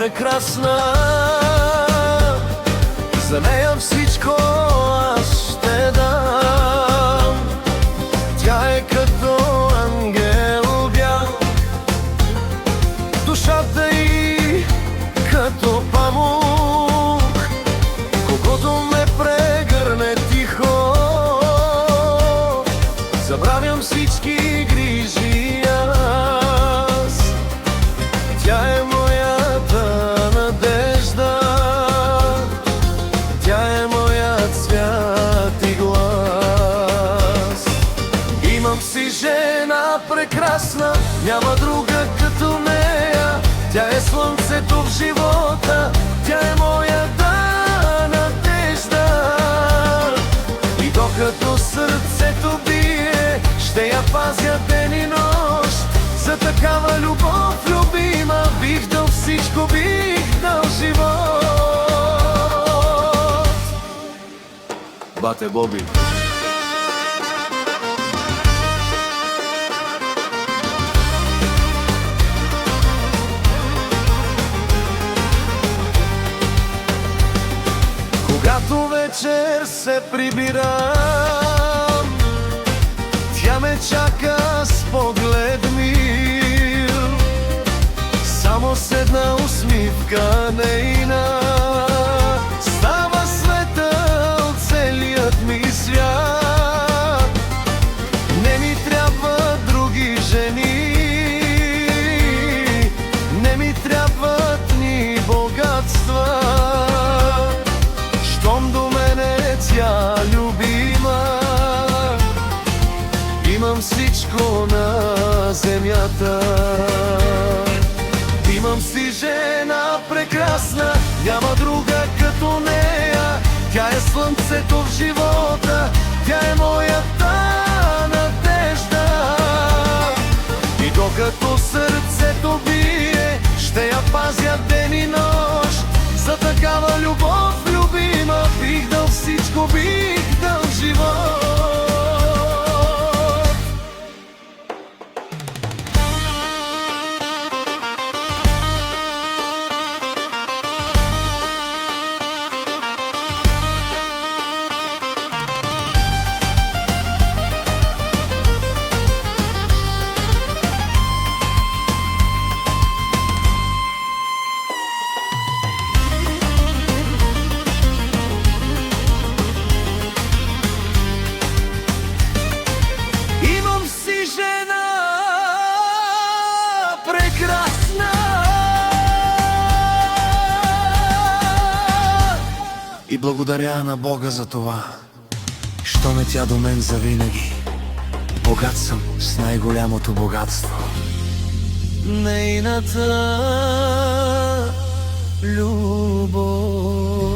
прекрасна. За нея всичко аз ще дам. Тя е като ангел бял, душата й като памук, когато ме прегърне тихо, забравям всички грижи аз. Тя е моята надежда, тя е моят свят и глас. Имам си жена прекрасна, няма друга като нея. Тя е слънцето в живота, тя е моята надежда. И докато сърцето бие, ще я пазя ден и нощ. За такава любов, любима, бих дал всичко, бих дал живот. Бате Боби. Когато вечер се прибирам, тя ме чака с поглед мил. Само с една усмивка нейна става светъл целият ми свят. Не ми трябват други жени, не ми трябват ни богатства. Щом до мене тя любима, имам всичко на земята. Имам си жена прекрасна, няма друга като нея. Тя е слънцето в живота, тя е моята надежда. И докато сърцето бие, ще я пазя ден и нощ. За такава любов, любима, бих дал всичко, бих дал живот. И благодаря на Бога за това, що ме тя до мен завинаги. Богат съм с най-голямото богатство, нейната любов.